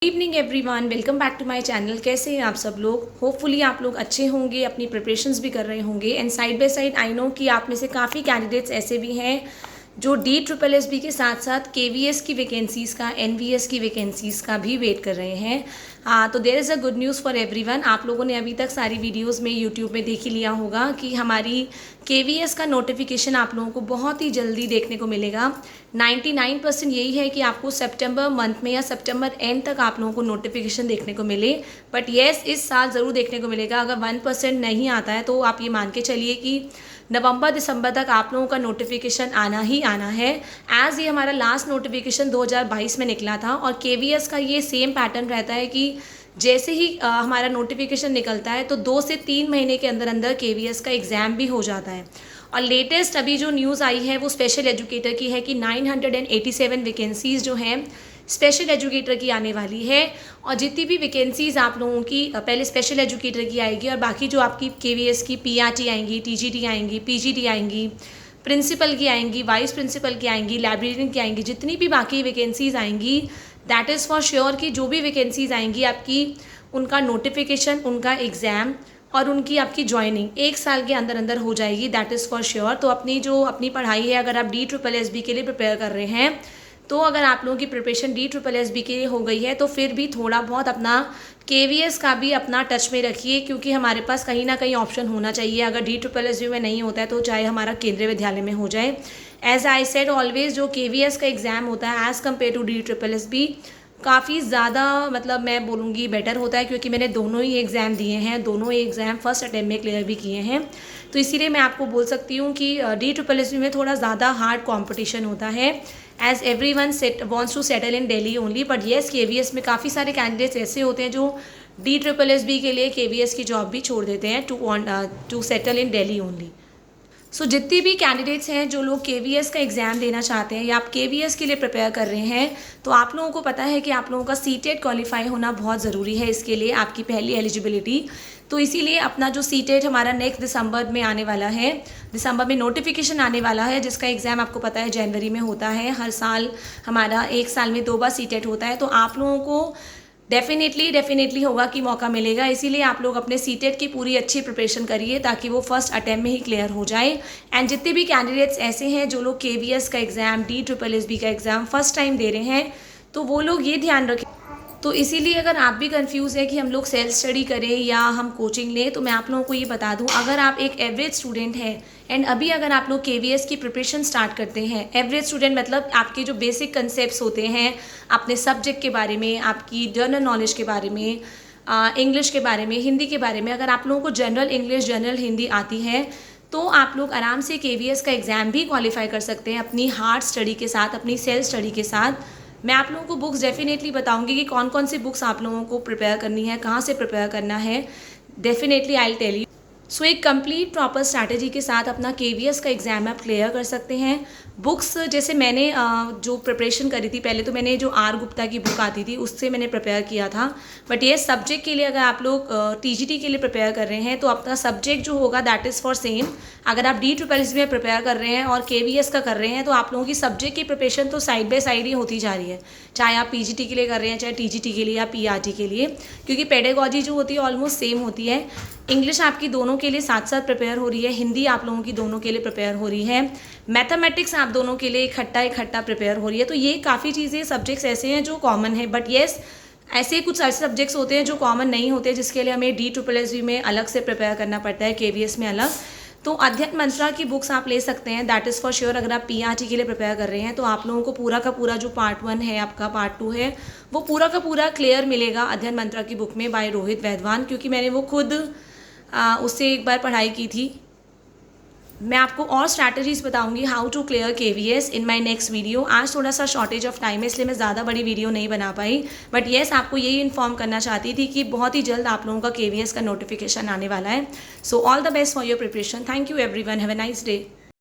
Evening everyone, welcome back to my channel. कैसे हैं आप सब लोग? होपफुली आप लोग अच्छे होंगे, अपनी प्रिपरेशंस भी कर रहे होंगे। And side by side I know कि आप में से काफ़ी कैंडिडेट्स ऐसे भी हैं जो DSSB के साथ साथ KVS की वैकेंसीज़ का, NVS की वैकेंसीज़ का भी वेट कर रहे हैं। तो there is a good news for everyone. आप लोगों ने अभी तक सारी वीडियोस में यूट्यूब में देख ही लिया होगा कि हमारी KVS का नोटिफिकेशन आप लोगों को बहुत ही जल्दी देखने को मिलेगा। 99% यही है कि आपको सितंबर मंथ में या सितंबर एंड तक आप लोगों को नोटिफिकेशन देखने को मिले। बट येस, इस साल ज़रूर देखने को मिलेगा। अगर 1% नहीं आता है तो आप ये मान के चलिए कि नवंबर दिसंबर तक आप लोगों का नोटिफिकेशन आना ही आना है। एज ये हमारा लास्ट नोटिफिकेशन 2022 में निकला था और KVS का ये सेम पैटर्न रहता है कि जैसे ही हमारा नोटिफिकेशन निकलता है तो 2 से 3 महीने के अंदर अंदर KVS का एग्ज़ाम भी हो जाता है। और लेटेस्ट अभी जो न्यूज़ आई है वो स्पेशल एजुकेटर की है कि 987 वैकेंसीज़ जो हैं स्पेशल एजुकेटर की आने वाली है। और जितनी भी वैकेंसीज़ आप लोगों की पहले स्पेशल एजुकेटर की आएगी और बाकी जो आपकी KVS की PRT आएंगी, TGT आएंगी, PGT आएंगी, प्रिंसिपल की आएंगी, वाइस प्रिंसिपल की आएंगी, लाइब्रेरियन की आएंगी, जितनी भी बाकी वैकेंसीज़ आएंगी दैट इज़ फॉर श्योर कि जो भी वैकेंसीज़ आएंगी आपकी उनका नोटिफिकेशन, उनका एग्ज़ाम और उनकी आपकी ज्वाइनिंग 1 साल के अंदर अंदर हो जाएगी। That is for sure. तो अपनी पढ़ाई है, अगर आप DSSB के लिए प्रिपेयर कर रहे हैं तो अगर आप लोगों की प्रिपरेशन DSSB के लिए हो गई है तो फिर भी थोड़ा बहुत अपना KVS का भी अपना टच में रखिए, क्योंकि हमारे पास कहीं ना कहीं ऑप्शन होना चाहिए। अगर DSSB में नहीं होता है तो चाहे हमारा केंद्रीय विद्यालय में हो जाए। एज आई सेड ऑलवेज, जो KVS का एग्ज़ाम होता है एज़ कम्पेयर टू DSSB काफ़ी ज़्यादा, मतलब मैं बोलूँगी बेटर होता है, क्योंकि मैंने दोनों ही एग्ज़ाम दिए हैं, दोनों ही एग्ज़ाम फर्स्ट अटैम्प्ट में क्लियर भी किए हैं। तो इसीलिए मैं आपको बोल सकती हूँ कि DSSB में थोड़ा ज़्यादा हार्ड कंपटीशन होता है, as everyone wants to settle in Delhi only. But yes, KVS में काफ़ी सारे कैंडिडेट्स ऐसे होते हैं जो DSSB के लिए KVS की जॉब भी छोड़ देते हैं to settle in Delhi only. So जितनी भी कैंडिडेट्स हैं जो लोग KVS का एग्ज़ाम देना चाहते हैं या आप KVS के लिए प्रिपेयर कर रहे हैं, तो आप लोगों को पता है कि आप लोगों का CTET क्वालिफाई होना बहुत ज़रूरी है। इसके लिए आपकी पहली एलिजिबिलिटी, तो इसीलिए अपना जो CTET हमारा नेक्स्ट दिसंबर में आने वाला है, दिसंबर में नोटिफिकेशन आने वाला है, जिसका एग्ज़ाम आपको पता है जनवरी में होता है। हर साल हमारा 1 साल में 2 बार CTET होता है। तो आप लोगों को डेफिनेटली होगा कि मौका मिलेगा। इसीलिए आप लोग अपने CTET की पूरी अच्छी प्रिपरेशन करिए ताकि वो फर्स्ट अटैम्प्ट में ही क्लियर हो जाए। एंड जितने भी कैंडिडेट्स ऐसे हैं जो लोग KVS का एग्ज़ाम, DSSB का एग्ज़ाम फर्स्ट टाइम दे रहे हैं, तो वो लोग ये ध्यान रखें। तो इसीलिए अगर आप भी कंफ्यूज है कि हम लोग सेल्फ स्टडी करें या हम कोचिंग लें, तो मैं आप लोगों को ये बता दूं, अगर आप एक एवरेज स्टूडेंट हैं एंड अभी अगर आप लोग KVS की प्रिपरेशन स्टार्ट करते हैं, एवरेज स्टूडेंट मतलब आपके जो बेसिक कंसेप्ट्स होते हैं अपने सब्जेक्ट के बारे में, आपकी जनरल नॉलेज के बारे में, इंग्लिश के बारे में, हिंदी के बारे में, अगर आप लोगों को जनरल इंग्लिश, जनरल हिंदी आती है तो आप लोग आराम से KVS का एग्ज़ाम भी क्वालिफाई कर सकते हैं अपनी हार्ड स्टडी के साथ, अपनी सेल्फ स्टडी के साथ। मैं आप लोगों को बुक्स डेफिनेटली बताऊंगी कि कौन कौन सी बुक्स आप लोगों को प्रिपेयर करनी है, कहाँ से प्रिपेयर करना है। Definitely I will tell you. So एक कंप्लीट प्रॉपर स्ट्रैटेजी के साथ अपना KVS का एग्ज़ाम आप क्लियर कर सकते हैं। बुक्स जैसे मैंने जो प्रिपरेशन करी थी, पहले तो मैंने जो R गुप्ता की बुक आती थी उससे मैंने प्रिपेयर किया था। बट ये सब्जेक्ट के लिए अगर आप लोग TGT के लिए प्रिपेयर कर रहे हैं तो आपका सब्जेक्ट जो होगा दैट इज़ फॉर सेम। अगर आप DSSB में प्रिपेयर कर रहे हैं और KVS का कर रहे हैं तो आप लोगों की सब्जेक्ट की प्रिपरेशन तो साइड बाय साइड ही होती जा रही है, चाहे आप PGT के लिए कर रहे हैं, चाहे TGT के लिए या PRT के लिए, क्योंकि पेडागॉजी जो होती है ऑलमोस्ट सेम होती है। इंग्लिश आपकी दोनों के लिए साथ साथ प्रिपेयर हो रही है, हिंदी आप लोगों की दोनों के लिए प्रिपेयर हो रही है, मैथमेटिक्स आप दोनों के लिए इकट्ठा प्रिपेयर हो रही है। तो ये काफ़ी चीज़ें, सब्जेक्ट्स ऐसे हैं जो कॉमन है। बट येस, ऐसे कुछ ऐसे सब्जेक्ट्स होते हैं जो कॉमन नहीं होते, जिसके लिए हमें DSSB में अलग से प्रिपेयर करना पड़ता है, KVS में अलग। तो अध्ययन मंत्रा की बुक्स आप ले सकते हैं, दैट इज़ फॉर श्योर। अगर आप PRT के लिए प्रिपेयर कर रहे हैं तो आप लोगों को पूरा का पूरा जो पार्ट 1 है, आपका पार्ट 2 है, वो पूरा का पूरा क्लियर मिलेगा अध्ययन मंत्रा की बुक में बाय रोहित वैद्वान, क्योंकि मैंने वो खुद उससे एक बार पढ़ाई की थी। मैं आपको और स्ट्रैटेजीज बताऊंगी how to clear KVS in my next video. आज थोड़ा सा शॉर्टेज ऑफ टाइम है इसलिए मैं ज़्यादा बड़ी वीडियो नहीं बना पाई। बट येस, आपको यही इन्फॉर्म करना चाहती थी कि बहुत ही जल्द आप लोगों का KVS का नोटिफिकेशन आने वाला है। So all the best for your preparation. Thank you everyone, have a nice day.